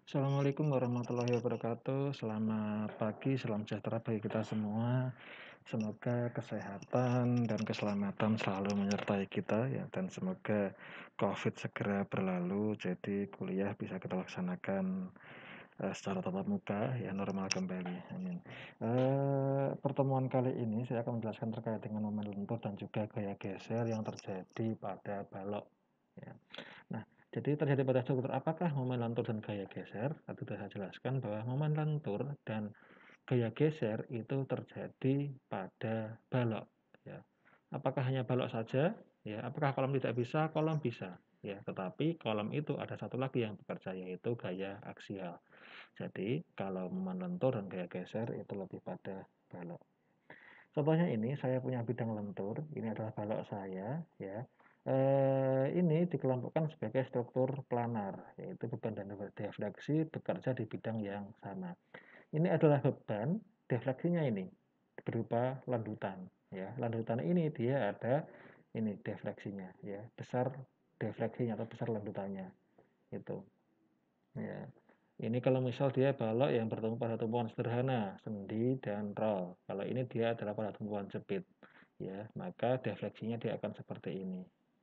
Assalamualaikum warahmatullahi wabarakatuh. Selamat pagi, salam sejahtera bagi kita semua. Semoga kesehatan dan keselamatan selalu menyertai kita ya, dan semoga COVID segera berlalu. Jadi kuliah bisa kita laksanakan secara tatap muka ya, normal kembali. Amin. Pertemuan kali ini saya akan menjelaskan terkait dengan momen lentur dan juga gaya geser yang terjadi pada balok. Ya. Nah, jadi terjadi pada struktur apakah momen lentur dan gaya geser? Tadi sudah saya jelaskan bahwa momen lentur dan gaya geser itu terjadi pada balok. Ya. Apakah hanya balok saja? Ya. Apakah kolom tidak bisa? Kolom bisa. Ya. Tetapi kolom itu ada satu lagi yang bekerja, yaitu gaya aksial. Jadi kalau momen lentur dan gaya geser itu lebih pada balok. Contohnya ini saya punya bidang lentur, ini adalah balok saya ya. Ini dikelompokkan sebagai struktur planar, yaitu beban dan defleksi bekerja di bidang yang sama. Ini adalah beban, defleksinya ini berupa landutan ya. Landutan ini dia ada ini defleksinya ya, besar defleksinya atau besar landutannya itu. Ya. Ini kalau misal dia balok yang bertemu pada tumpuan sederhana, sendi dan roll. Kalau ini dia adalah pada tumpuan jepit, ya, maka defleksinya dia akan seperti ini.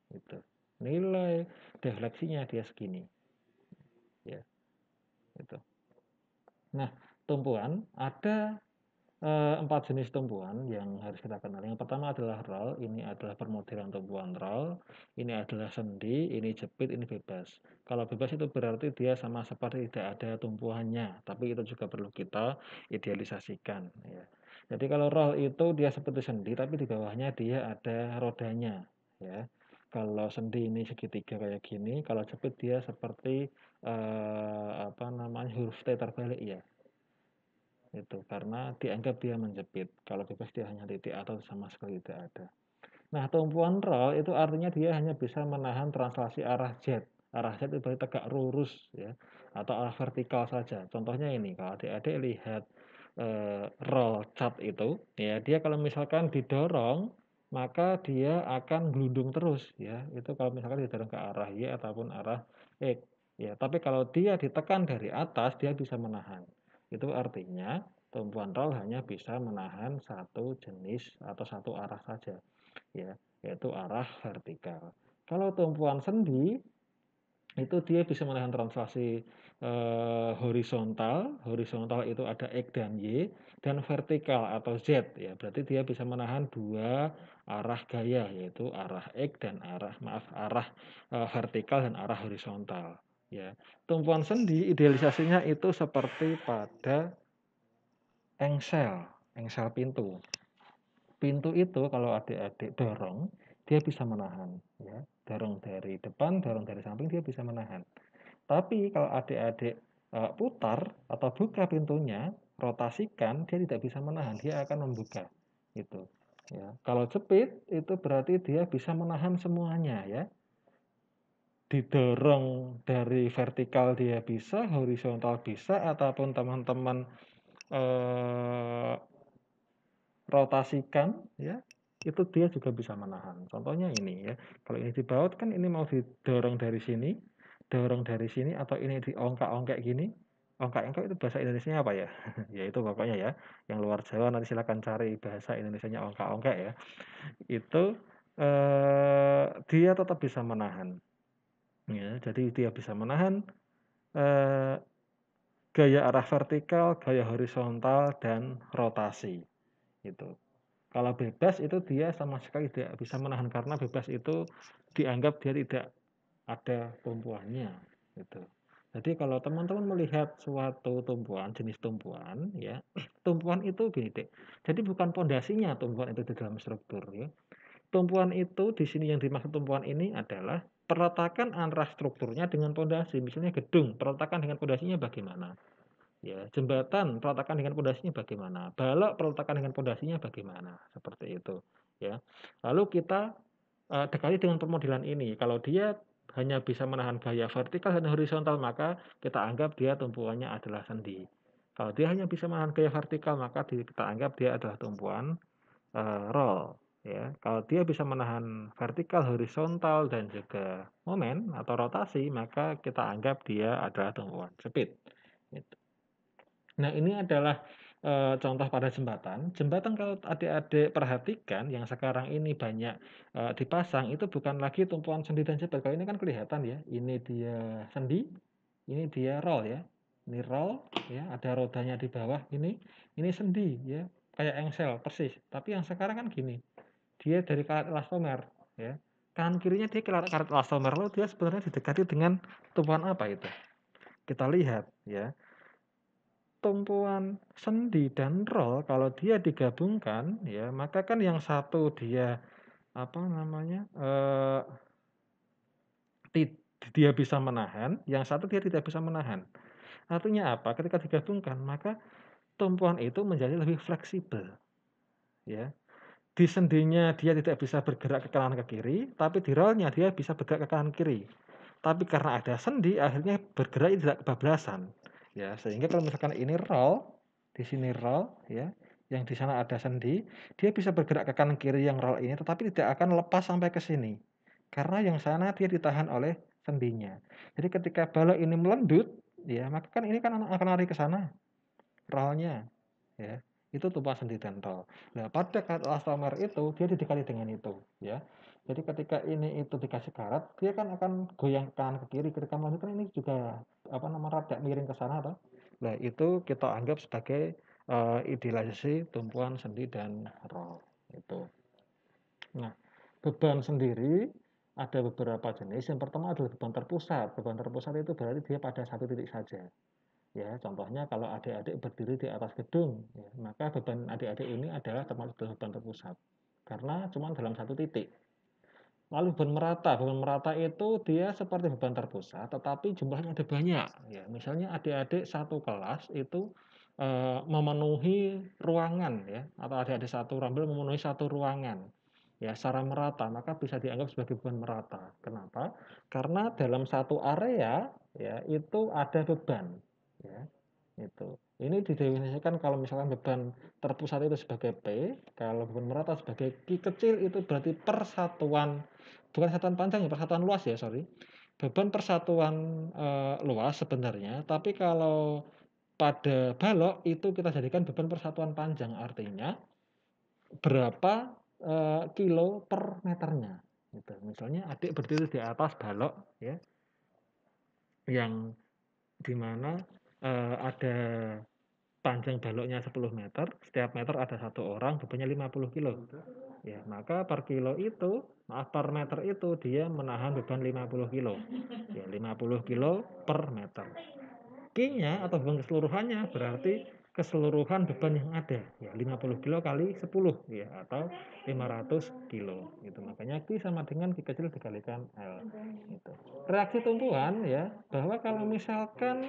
Itu. Nilai defleksinya dia segini, ya, itu. Nah, tumpuan ada 4 jenis tumpuan yang harus kita kenal. Yang pertama adalah roll, ini adalah permodelan tumpuan roll, ini adalah sendi, ini jepit, ini bebas. Kalau bebas itu berarti dia sama seperti tidak ada tumpuannya, tapi itu juga perlu kita idealisasikan. Ya. Jadi kalau roll itu dia seperti sendi, tapi di bawahnya dia ada rodanya. Ya. Kalau sendi ini segitiga kayak gini, kalau jepit dia seperti huruf T terbalik ya, itu karena dianggap dia menjepit. Kalau bebas dia hanya titik atau sama sekali tidak ada. Nah, tumpuan roll itu artinya dia hanya bisa menahan translasi arah Z. Arah Z itu berarti tegak lurus ya, atau arah vertikal saja. Contohnya ini, kalau adik-adik lihat roll cat itu, ya dia kalau misalkan didorong maka dia akan gelundung terus ya. Itu kalau misalkan didorong ke arah Y ataupun arah X. Ya, tapi kalau dia ditekan dari atas dia bisa menahan. Itu artinya tumpuan roll hanya bisa menahan satu jenis atau satu arah saja, ya, yaitu arah vertikal. Kalau tumpuan sendi itu dia bisa menahan translasi horizontal. Horizontal itu ada X dan Y, dan vertikal atau Z ya. Berarti dia bisa menahan dua arah gaya, yaitu arah X dan arah vertikal dan arah horizontal ya. Tumpuan sendi idealisasinya itu seperti pada engsel pintu. Pintu itu kalau adik-adik dorong, dia bisa menahan, ya. Dorong dari depan, dorong dari samping, dia bisa menahan. Tapi kalau adik-adik putar atau buka pintunya, rotasikan, dia tidak bisa menahan, dia akan membuka. Itu. Ya. Kalau jepit itu berarti dia bisa menahan semuanya, ya. Didorong dari vertikal dia bisa, horizontal bisa, ataupun teman-teman eh, rotasikan ya, itu dia juga bisa menahan. Contohnya ini ya, kalau ini dibaut kan ini mau didorong dari sini, dorong dari sini, atau ini diongkak-ongkek gini. Ongkak-ongkek itu bahasa Indonesianya apa ya? Ya itu pokoknya ya, yang luar Jawa nanti silakan cari bahasa Indonesianya ongkak-ongkek ya. Itu dia tetap bisa menahan. Ya, jadi dia bisa menahan eh, gaya arah vertikal, gaya horizontal, dan rotasi. Itu. Kalau bebas itu dia sama sekali tidak bisa menahan karena bebas itu dianggap dia tidak ada tumpuannya gitu. Jadi kalau teman-teman melihat suatu tumpuan, jenis tumpuan ya, tumpuan itu gini deh. Jadi bukan pondasinya tumpuan itu di dalam struktur ya. Tumpuan itu di sini yang dimaksud tumpuan ini adalah peletakan antara strukturnya dengan pondasi. Misalnya gedung, peletakan dengan pondasinya bagaimana? Ya, jembatan peletakan dengan pondasinya bagaimana? Balok peletakan dengan pondasinya bagaimana? Seperti itu, ya. Lalu kita dekati dengan pemodelan ini. Kalau dia hanya bisa menahan gaya vertikal dan horizontal, maka kita anggap dia tumpuannya adalah sendi. Kalau dia hanya bisa menahan gaya vertikal, maka kita anggap dia adalah tumpuan roll. ya. Kalau dia bisa menahan vertikal, horizontal, dan juga momen atau rotasi, maka kita anggap dia adalah tumpuan speed. Gitu. Nah, ini adalah contoh pada jembatan. Jembatan kalau adik-adik perhatikan yang sekarang ini banyak dipasang itu bukan lagi tumpuan sendi dan jepit. Kalau ini kan kelihatan ya, ini dia sendi, ini dia roll ya. Ini roll ya, ada rodanya di bawah ini sendi ya, kayak engsel persis. Tapi yang sekarang kan gini, dia dari karet elastomer ya. Kanan kirinya dia karet elastomer, lalu dia sebenarnya didekati dengan tumpuan apa itu? Kita lihat ya. Tumpuan sendi dan roll kalau dia digabungkan ya, maka kan yang satu dia apa namanya, dia bisa menahan, yang satu dia tidak bisa menahan. Artinya apa? Ketika digabungkan maka tumpuan itu menjadi lebih fleksibel ya. Di sendinya dia tidak bisa bergerak ke kanan ke kiri, tapi di rollnya dia bisa bergerak ke kanan kiri. Tapi karena ada sendi akhirnya bergerak tidak kebablasan. Ya, sehingga kalau misalkan ini roll, di sini roll ya, yang di sana ada sendi, dia bisa bergerak ke kanan kiri yang roll ini tetapi tidak akan lepas sampai ke sini. Karena yang sana dia ditahan oleh sendinya. Jadi ketika balok ini melendut, ya, maka kan ini kan akan lari ke sana rollnya ya. Itu tumpuan sendi dan roll. Nah, pada karet elastomer itu dia didekati dengan itu ya. Jadi ketika ini itu dikasih karet, dia kan akan goyang ke kanan ke kiri. Ketika melanjutkan ini juga apa namanya rada miring ke sana toh. Nah, itu kita anggap sebagai idealisasi tumpuan sendi dan roll itu. Nah, beban sendiri ada beberapa jenis. Yang pertama adalah beban terpusat. Beban terpusat itu berarti dia pada satu titik saja. Ya, contohnya kalau adik-adik berdiri di atas gedung, ya, maka beban adik-adik ini adalah termasuk dalam beban terpusat. Karena cuma dalam satu titik. Lalu beban merata itu dia seperti beban terpusat, tetapi jumlahnya ada banyak. Ya, misalnya adik-adik satu kelas itu memenuhi ruangan, ya, atau adik-adik satu rambel memenuhi satu ruangan, ya, secara merata, maka bisa dianggap sebagai beban merata. Kenapa? Karena dalam satu area, ya, itu ada beban, ya, itu. Ini didefinisikan kalau misalkan beban terpusat itu sebagai P, kalau beban merata sebagai Q kecil itu berarti persatuan, bukan satuan panjang ya, persatuan luas ya, sorry. Beban persatuan luas sebenarnya, tapi kalau pada balok itu kita jadikan beban persatuan panjang, artinya berapa kilo per meternya. Gitu. Misalnya adik berdiri di atas balok ya, yang dimana ada panjang baloknya 10 meter, setiap meter ada satu orang, bebannya 50 kilo. Ya, maka per kilo itu, maaf per meter itu dia menahan beban 50 kilo. Ya, 50 kilo per meter. Q-nya atau beban keseluruhannya berarti keseluruhan beban yang ada. Ya, 50 kilo kali 10 ya, atau 500 kilo. Gitu. Makanya Q sama dengan Q kecil dikalikan L. Gitu. Reaksi tumpuan ya, bahwa kalau misalkan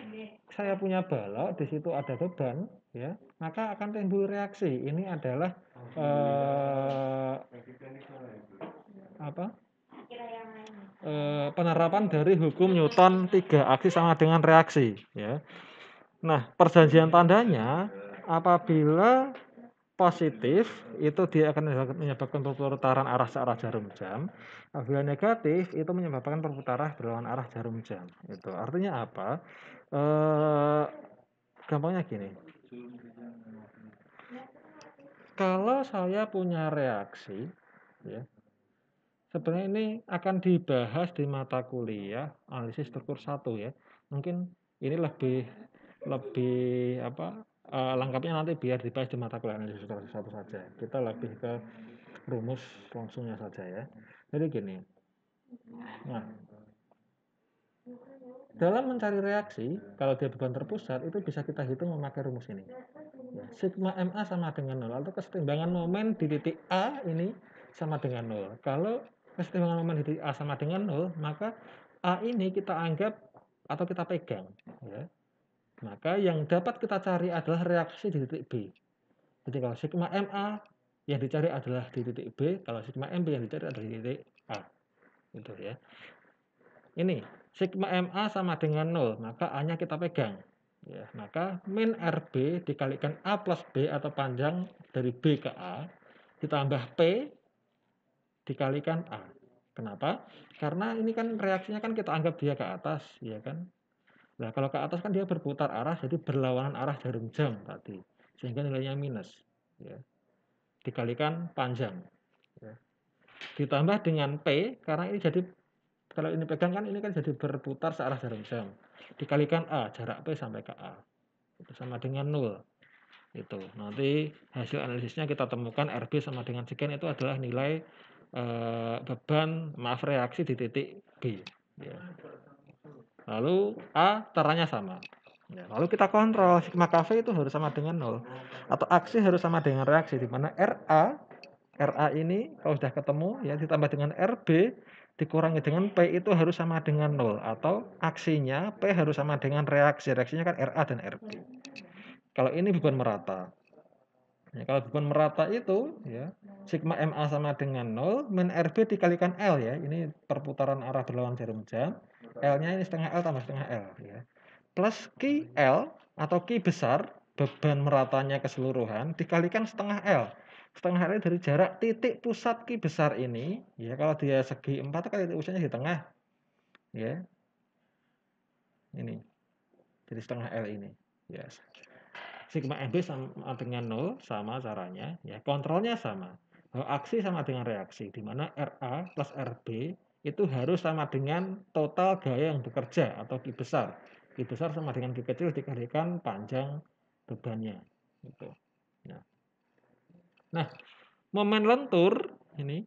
saya punya balok, di situ ada beban, ya, maka akan timbul reaksi. Ini adalah penerapan dari hukum Newton 3 aksi sama dengan reaksi. Ya. Nah, perjanjian tandanya apabila positif itu dia akan menyebabkan perputaran arah searah jarum jam. Apabila negatif itu menyebabkan perputaran berlawan arah jarum jam. Itu artinya apa? Gampangnya gini. Kalau saya punya reaksi, ya, sebenarnya ini akan dibahas di mata kuliah analisis struktur 1 ya. Mungkin ini lebih apa lengkapnya nanti biar dibahas di mata kuliah analisis struktur 1 saja. Kita lebih ke rumus langsungnya saja ya. Jadi gini. Nah, dalam mencari reaksi, kalau dia beban terpusat itu bisa kita hitung memakai rumus ini. Ya, sigma MA sama dengan 0 atau kesetimbangan momen di titik A ini sama dengan 0. Kalau kesetimbangan momen di titik A sama dengan 0, maka A ini kita anggap atau kita pegang. Ya. Maka yang dapat kita cari adalah reaksi di titik B. Jadi kalau sigma MA yang dicari adalah di titik B, kalau sigma MB yang dicari adalah di titik A. Gitu ya. Ini sigma MA sama dengan 0, maka A-nya kita pegang. Ya, maka min RB dikalikan A plus B atau panjang dari B ke A ditambah P dikalikan A. Kenapa? Karena ini kan reaksinya kan kita anggap dia ke atas, ya kan? Nah, kalau ke atas kan dia berputar arah, jadi berlawanan arah jarum jam tadi, sehingga nilainya minus. Ya. Dikalikan panjang. Ya. Ditambah dengan P, karena ini jadi, kalau ini pegang kan ini kan jadi berputar searah jarum jam. Dikalikan A, jarak P sampai ke A. Itu sama dengan 0. Itu. Nanti hasil analisisnya kita temukan RB sama dengan sekian, itu adalah nilai beban, maaf, reaksi di titik B. Ya. Lalu A teranya sama. Ya, lalu kita kontrol sigma KV itu harus sama dengan 0. Atau aksi harus sama dengan reaksi, di mana RA ini kalau sudah ketemu ya ditambah dengan RB dikurangi dengan P itu harus sama dengan 0. Atau aksinya P harus sama dengan reaksi. Reaksinya kan RA dan RB. Kalau ini beban merata. Ya, kalau beban merata itu ya sigma MA sama dengan 0 min RB dikalikan L ya. Ini perputaran arah berlawanan jarum jam. L-nya ini setengah L tambah setengah L ya. Plus Q L atau Q besar, beban meratanya keseluruhan dikalikan setengah L. Setengah L dari jarak titik pusat Q besar ini, ya kalau dia segi 4 kan titik pusatnya di tengah. Ya. Ini. Jadi setengah L ini. Ya. Sigma MB sama dengan 0 sama caranya, ya. Kontrolnya sama. Aksi sama dengan reaksi, di mana RA plus RB itu harus sama dengan total gaya yang bekerja atau Q besar. Q besar sama dengan Q kecil dikalikan panjang bebannya. Gitu. Nah, momen lentur ini,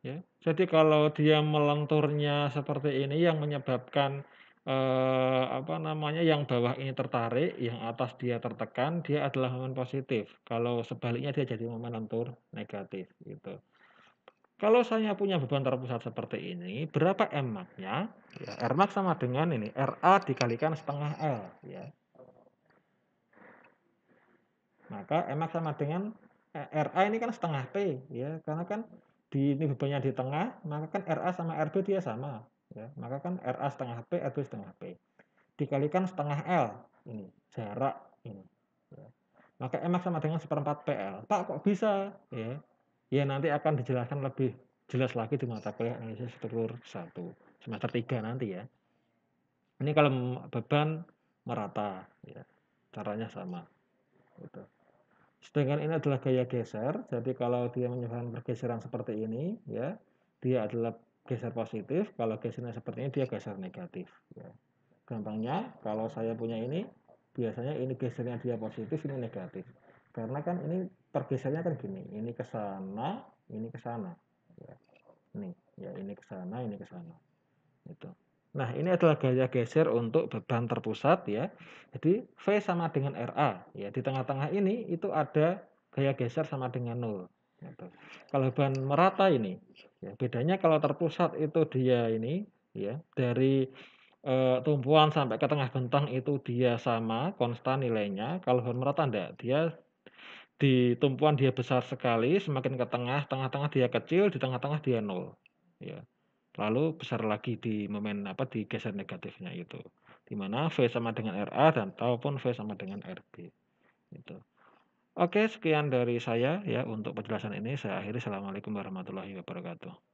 ya. Jadi kalau dia melenturnya seperti ini yang menyebabkan yang bawah ini tertarik, yang atas dia tertekan, dia adalah momen positif. Kalau sebaliknya dia jadi momen lentur negatif gitu. Kalau saya punya beban terpusat seperti ini, berapa Mmax-nya? Ya, Rmax sama dengan ini, Ra dikalikan setengah L ya. Maka Mmax sama dengan Ra ini kan setengah P ya, karena kan ini bebannya di tengah, maka kan Ra sama Rb dia sama ya. Maka kan Ra setengah P, Rb setengah P. Dikalikan setengah L ini, jarak ini. Ya. Maka Mmax sama dengan 1/4 PL. Pak, kok bisa? Ya. Ya nanti akan dijelaskan lebih jelas lagi di mata kuliah analisis struktur 1 semester 3 nanti ya. Ini kalau beban merata ya. Caranya sama. Gitu. Sedangkan ini adalah gaya geser. Jadi kalau dia menyebabkan pergeseran seperti ini ya, dia adalah geser positif. Kalau gesernya seperti ini dia geser negatif ya. Gampangnya kalau saya punya ini, biasanya ini gesernya dia positif, ini negatif. Karena kan ini pergesernya kan gini, ini ke sana, ini ke sana. Ya. Ini, ya ini ke sana, ini ke sana. Itu. Nah, ini adalah gaya geser untuk beban terpusat ya. Jadi V sama dengan RA. Ya, di tengah-tengah ini itu ada gaya geser sama dengan 0. Gitu. Kalau beban merata ini, ya, bedanya kalau terpusat itu dia ini ya dari tumpuan sampai ke tengah bentang itu dia sama, konstan nilainya. Kalau beban merata enggak, dia di tumpuan dia besar sekali, semakin ke tengah, tengah-tengah dia kecil, di tengah-tengah dia 0. Ya. Lalu besar lagi di momen di geser negatifnya itu. Di mana V sama dengan RA dan ataupun V sama dengan RB. Gitu. Oke, sekian dari saya ya untuk penjelasan ini. Saya akhiri. Assalamualaikum warahmatullahi wabarakatuh.